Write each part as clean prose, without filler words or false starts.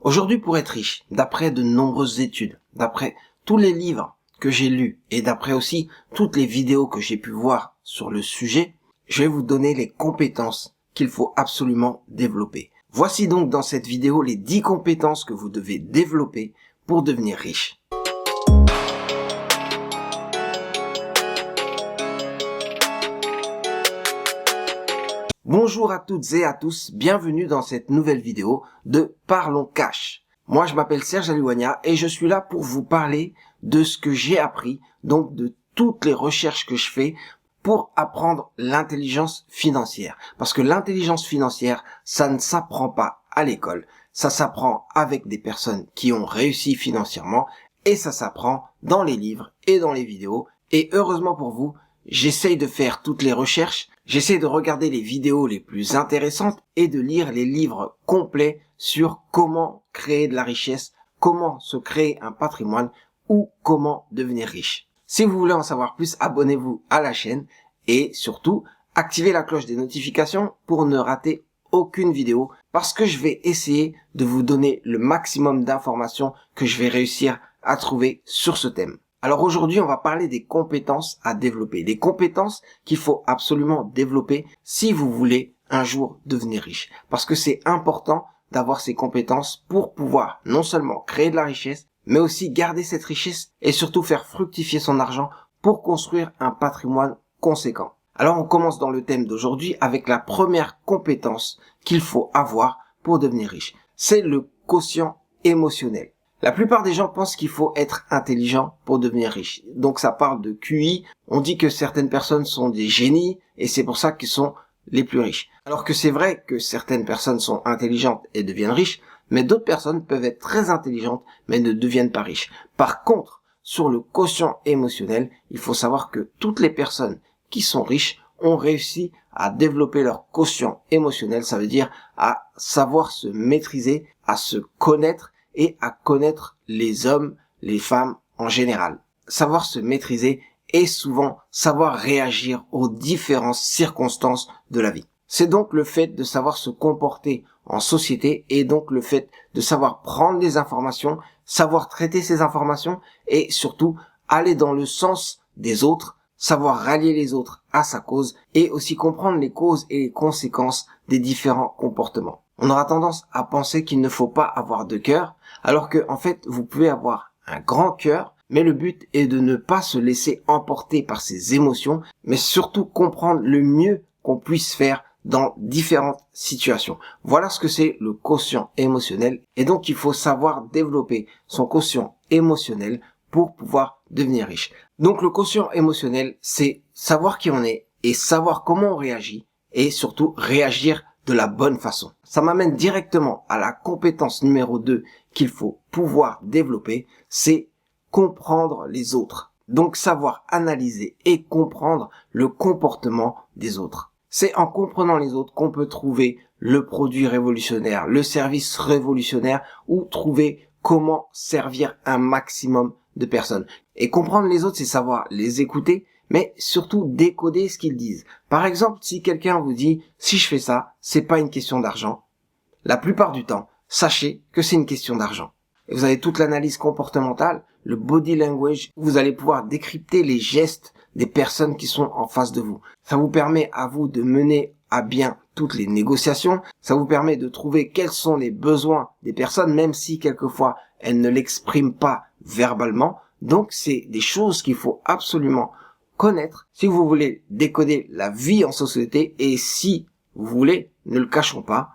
Aujourd'hui, pour être riche, d'après de nombreuses études, d'après tous les livres que j'ai lus et d'après aussi toutes les vidéos que j'ai pu voir sur le sujet, je vais vous donner les compétences qu'il faut absolument développer. Voici donc dans cette vidéo les 10 compétences que vous devez développer pour devenir riche. Bonjour à toutes et à tous, bienvenue dans cette nouvelle vidéo de Parlons Cash. Moi je m'appelle Serge Alouania et je suis là pour vous parler de ce que j'ai appris, donc de toutes les recherches que je fais pour apprendre l'intelligence financière. Parce que l'intelligence financière, ça ne s'apprend pas à l'école, ça s'apprend avec des personnes qui ont réussi financièrement et ça s'apprend dans les livres et dans les vidéos. Et heureusement pour vous, j'essaye de faire toutes les recherches, j'essaye de regarder les vidéos les plus intéressantes et de lire les livres complets sur comment créer de la richesse, comment se créer un patrimoine ou comment devenir riche. Si vous voulez en savoir plus, abonnez-vous à la chaîne et surtout, activez la cloche des notifications pour ne rater aucune vidéo parce que je vais essayer de vous donner le maximum d'informations que je vais réussir à trouver sur ce thème. Alors aujourd'hui, on va parler des compétences à développer, des compétences qu'il faut absolument développer si vous voulez un jour devenir riche. Parce que c'est important d'avoir ces compétences pour pouvoir non seulement créer de la richesse, mais aussi garder cette richesse et surtout faire fructifier son argent pour construire un patrimoine conséquent. Alors on commence dans le thème d'aujourd'hui avec la première compétence qu'il faut avoir pour devenir riche. C'est le quotient émotionnel. La plupart des gens pensent qu'il faut être intelligent pour devenir riche. Donc ça parle de QI. On dit que certaines personnes sont des génies et c'est pour ça qu'ils sont les plus riches. Alors que c'est vrai que certaines personnes sont intelligentes et deviennent riches, mais d'autres personnes peuvent être très intelligentes mais ne deviennent pas riches. Par contre, sur le quotient émotionnel, il faut savoir que toutes les personnes qui sont riches ont réussi à développer leur quotient émotionnel. Ça veut dire à savoir se maîtriser, à se connaître et à connaître les hommes, les femmes en général. Savoir se maîtriser et souvent savoir réagir aux différentes circonstances de la vie. C'est donc le fait de savoir se comporter en société et donc le fait de savoir prendre des informations, savoir traiter ces informations et surtout aller dans le sens des autres, savoir rallier les autres à sa cause et aussi comprendre les causes et les conséquences des différents comportements. On aura tendance à penser qu'il ne faut pas avoir de cœur, alors que en fait vous pouvez avoir un grand cœur, mais le but est de ne pas se laisser emporter par ses émotions, mais surtout comprendre le mieux qu'on puisse faire dans différentes situations. Voilà ce que c'est le quotient émotionnel, et donc il faut savoir développer son quotient émotionnel pour pouvoir devenir riche. Donc le quotient émotionnel, c'est savoir qui on est et savoir comment on réagit, et surtout réagir de la bonne façon. Ça m'amène directement à la compétence numéro 2 qu'il faut pouvoir développer, c'est comprendre les autres. Donc savoir analyser et comprendre le comportement des autres. C'est en comprenant les autres qu'on peut trouver le produit révolutionnaire, le service révolutionnaire ou trouver comment servir un maximum de personnes. Et comprendre les autres, c'est savoir les écouter, mais surtout décoder ce qu'ils disent. Par exemple, si quelqu'un vous dit « si je fais ça, c'est pas une question d'argent », la plupart du temps, sachez que c'est une question d'argent. Et vous avez toute l'analyse comportementale, le body language, vous allez pouvoir décrypter les gestes des personnes qui sont en face de vous. Ça vous permet à vous de mener à bien toutes les négociations, ça vous permet de trouver quels sont les besoins des personnes, même si quelquefois elles ne l'expriment pas verbalement. Donc c'est des choses qu'il faut absolument connaître si vous voulez décoder la vie en société et si vous voulez, ne le cachons pas,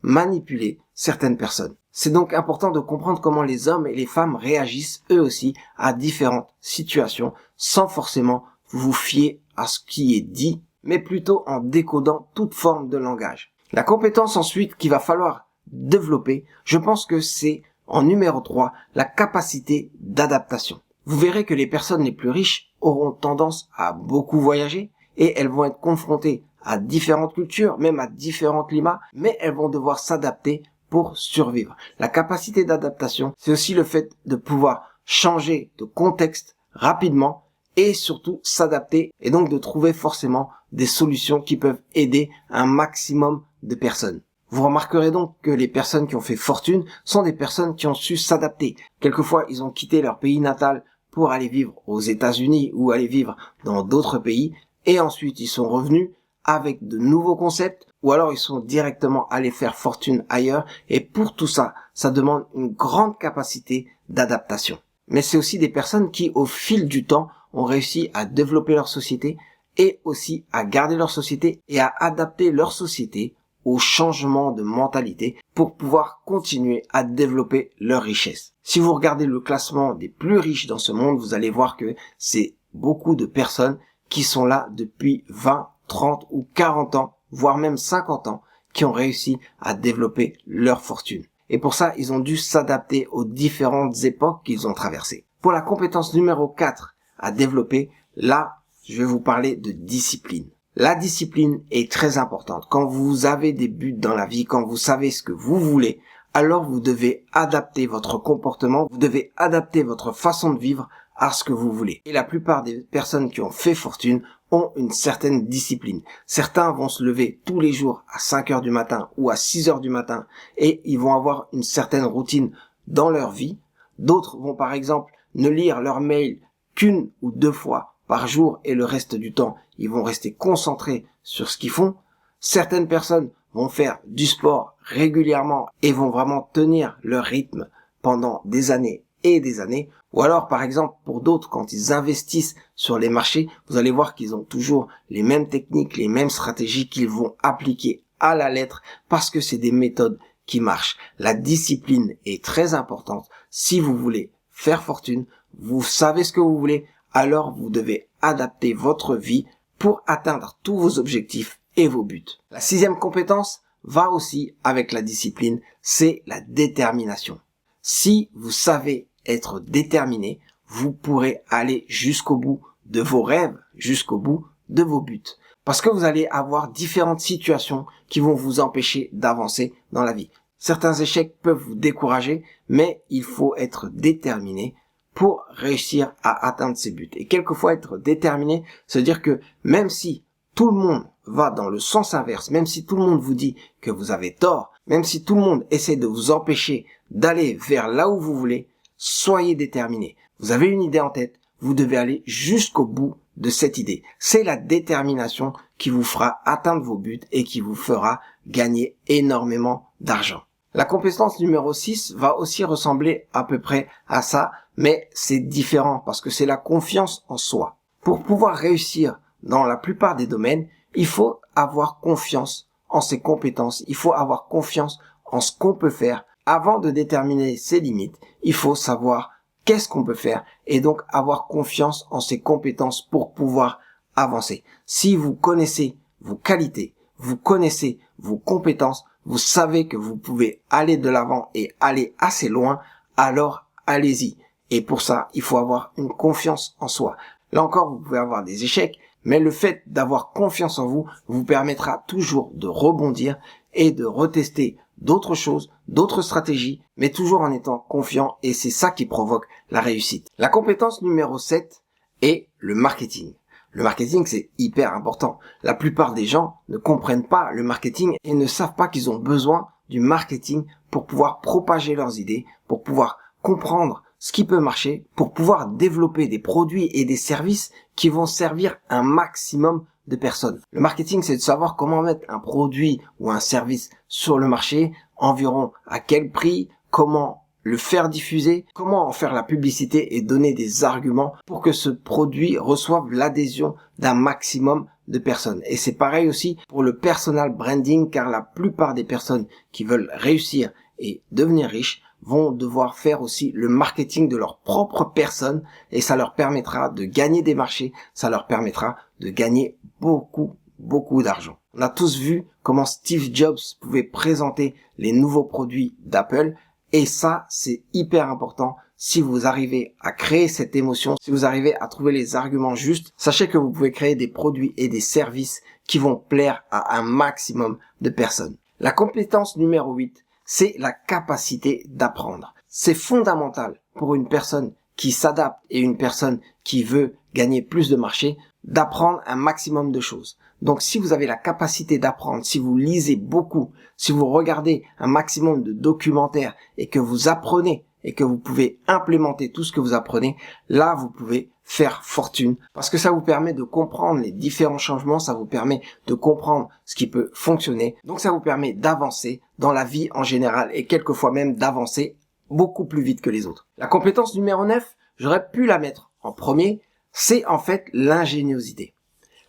manipuler certaines personnes. C'est donc important de comprendre comment les hommes et les femmes réagissent eux aussi à différentes situations sans forcément vous fier à ce qui est dit, mais plutôt en décodant toute forme de langage. La compétence ensuite qu'il va falloir développer, je pense que c'est en numéro 3, la capacité d'adaptation. Vous verrez que les personnes les plus riches auront tendance à beaucoup voyager et elles vont être confrontées à différentes cultures, même à différents climats, mais elles vont devoir s'adapter pour survivre. La capacité d'adaptation, c'est aussi le fait de pouvoir changer de contexte rapidement et surtout s'adapter et donc de trouver forcément des solutions qui peuvent aider un maximum de personnes. Vous remarquerez donc que les personnes qui ont fait fortune sont des personnes qui ont su s'adapter. Quelquefois, ils ont quitté leur pays natal pour aller vivre aux États-Unis ou aller vivre dans d'autres pays et ensuite ils sont revenus avec de nouveaux concepts ou alors ils sont directement allés faire fortune ailleurs et pour tout ça, ça demande une grande capacité d'adaptation. Mais c'est aussi des personnes qui, au fil du temps, ont réussi à développer leur société et aussi à garder leur société et à adapter leur société au changement de mentalité pour pouvoir continuer à développer leur richesse. Si vous regardez le classement des plus riches dans ce monde, vous allez voir que c'est beaucoup de personnes qui sont là depuis 20, 30 ou 40 ans, voire même 50 ans, qui ont réussi à développer leur fortune. Et pour ça, ils ont dû s'adapter aux différentes époques qu'ils ont traversées. Pour la compétence numéro 4 à développer, là, je vais vous parler de discipline. La discipline est très importante. Quand vous avez des buts dans la vie, quand vous savez ce que vous voulez, alors vous devez adapter votre comportement, vous devez adapter votre façon de vivre à ce que vous voulez. Et la plupart des personnes qui ont fait fortune ont une certaine discipline. Certains vont se lever tous les jours à 5 heures du matin ou à 6 heures du matin et ils vont avoir une certaine routine dans leur vie. D'autres vont par exemple ne lire leur mail qu'une ou deux fois par jour et le reste du temps, ils vont rester concentrés sur ce qu'ils font. Certaines personnes vont faire du sport régulièrement et vont vraiment tenir leur rythme pendant des années et des années. Ou alors, par exemple, pour d'autres, quand ils investissent sur les marchés, vous allez voir qu'ils ont toujours les mêmes techniques, les mêmes stratégies qu'ils vont appliquer à la lettre parce que c'est des méthodes qui marchent. La discipline est très importante. Si vous voulez faire fortune, vous savez ce que vous voulez, alors vous devez adapter votre vie pour atteindre tous vos objectifs et vos buts. La 6e compétence va aussi avec la discipline, c'est la détermination. Si vous savez être déterminé, vous pourrez aller jusqu'au bout de vos rêves, jusqu'au bout de vos buts. Parce que vous allez avoir différentes situations qui vont vous empêcher d'avancer dans la vie. Certains échecs peuvent vous décourager, mais il faut être déterminé pour réussir à atteindre ses buts. Et quelquefois être déterminé, se dire que même si tout le monde va dans le sens inverse, même si tout le monde vous dit que vous avez tort, même si tout le monde essaie de vous empêcher d'aller vers là où vous voulez, soyez déterminé. Vous avez une idée en tête, vous devez aller jusqu'au bout de cette idée. C'est la détermination qui vous fera atteindre vos buts et qui vous fera gagner énormément d'argent. La compétence numéro 6 va aussi ressembler à peu près à ça, mais c'est différent parce que c'est la confiance en soi. Pour pouvoir réussir dans la plupart des domaines, il faut avoir confiance en ses compétences, il faut avoir confiance en ce qu'on peut faire. Avant de déterminer ses limites, il faut savoir qu'est-ce qu'on peut faire et donc avoir confiance en ses compétences pour pouvoir avancer. Si vous connaissez vos qualités, vous connaissez vos compétences, vous savez que vous pouvez aller de l'avant et aller assez loin, alors allez-y. Et pour ça, il faut avoir une confiance en soi. Là encore, vous pouvez avoir des échecs, mais le fait d'avoir confiance en vous vous permettra toujours de rebondir et de retester d'autres choses, d'autres stratégies, mais toujours en étant confiant et c'est ça qui provoque la réussite. La compétence numéro 7 est le marketing. Le marketing, c'est hyper important. La plupart des gens ne comprennent pas le marketing et ne savent pas qu'ils ont besoin du marketing pour pouvoir propager leurs idées, pour pouvoir comprendre ce qui peut marcher, pour pouvoir développer des produits et des services qui vont servir un maximum de personnes. Le marketing, c'est de savoir comment mettre un produit ou un service sur le marché, environ à quel prix, comment le faire diffuser, comment en faire la publicité et donner des arguments pour que ce produit reçoive l'adhésion d'un maximum de personnes. Et c'est pareil aussi pour le personal branding, car la plupart des personnes qui veulent réussir et devenir riches vont devoir faire aussi le marketing de leur propre personne et ça leur permettra de gagner des marchés, ça leur permettra de gagner beaucoup d'argent. On a tous vu comment Steve Jobs pouvait présenter les nouveaux produits d'Apple. Et ça, c'est hyper important. Si vous arrivez à créer cette émotion, si vous arrivez à trouver les arguments justes, sachez que vous pouvez créer des produits et des services qui vont plaire à un maximum de personnes. La compétence numéro 8, c'est la capacité d'apprendre. C'est fondamental pour une personne qui s'adapte et une personne qui veut gagner plus de marché, d'apprendre un maximum de choses, Donc si vous avez la capacité d'apprendre, si vous lisez beaucoup, si vous regardez un maximum de documentaires et que vous apprenez et que vous pouvez implémenter tout ce que vous apprenez, là vous pouvez faire fortune parce que ça vous permet de comprendre les différents changements, ça vous permet de comprendre ce qui peut fonctionner. Donc ça vous permet d'avancer dans la vie en général et quelquefois même d'avancer beaucoup plus vite que les autres. La compétence numéro 9, j'aurais pu la mettre en premier, c'est en fait l'ingéniosité.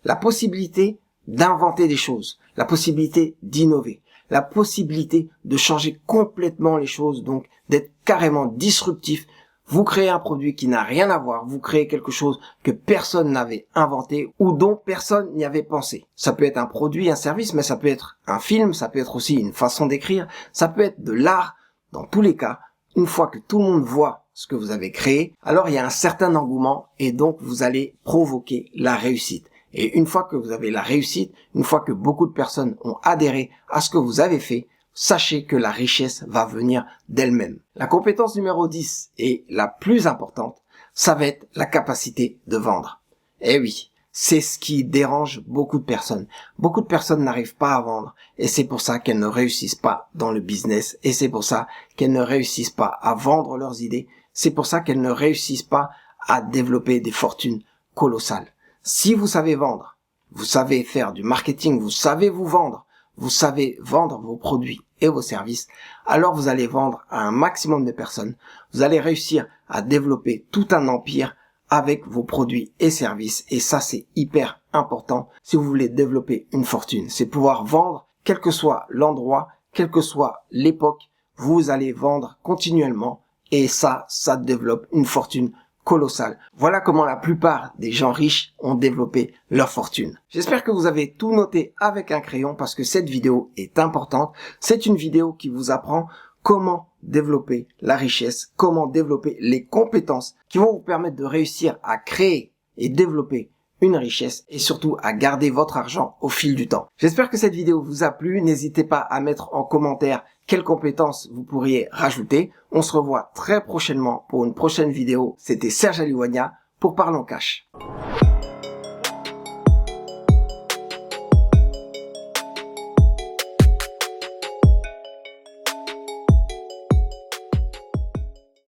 La possibilité d'inventer des choses, la possibilité d'innover, la possibilité de changer complètement les choses, donc d'être carrément disruptif. Vous créez un produit qui n'a rien à voir, vous créez quelque chose que personne n'avait inventé ou dont personne n'y avait pensé. Ça peut être un produit, un service, mais ça peut être un film, ça peut être aussi une façon d'écrire, ça peut être de l'art. Dans tous les cas, une fois que tout le monde voit ce que vous avez créé, alors il y a un certain engouement et donc vous allez provoquer la réussite. Et une fois que vous avez la réussite, une fois que beaucoup de personnes ont adhéré à ce que vous avez fait, sachez que la richesse va venir d'elle-même. La compétence numéro 10 et la plus importante, ça va être la capacité de vendre. Eh oui, c'est ce qui dérange beaucoup de personnes. Beaucoup de personnes n'arrivent pas à vendre et c'est pour ça qu'elles ne réussissent pas dans le business et c'est pour ça qu'elles ne réussissent pas à vendre leurs idées. C'est pour ça qu'elles ne réussissent pas à développer des fortunes colossales. Si vous savez vendre, vous savez faire du marketing, vous savez vous vendre vos produits et vos services, alors vous allez vendre à un maximum de personnes. Vous allez réussir à développer tout un empire avec vos produits et services. Et ça, c'est hyper important si vous voulez développer une fortune. C'est pouvoir vendre, quel que soit l'endroit, quelle que soit l'époque, vous allez vendre continuellement. Et ça développe une fortune colossal. Voilà comment la plupart des gens riches ont développé leur fortune. J'espère que vous avez tout noté avec un crayon parce que cette vidéo est importante. C'est une vidéo qui vous apprend comment développer la richesse, comment développer les compétences qui vont vous permettre de réussir à créer et développer une richesse et surtout à garder votre argent au fil du temps. J'espère que cette vidéo vous a plu. N'hésitez pas à mettre en commentaire quelles compétences vous pourriez rajouter. On se revoit très prochainement pour une prochaine vidéo. C'était Serge Aliouania pour Parlons Cash.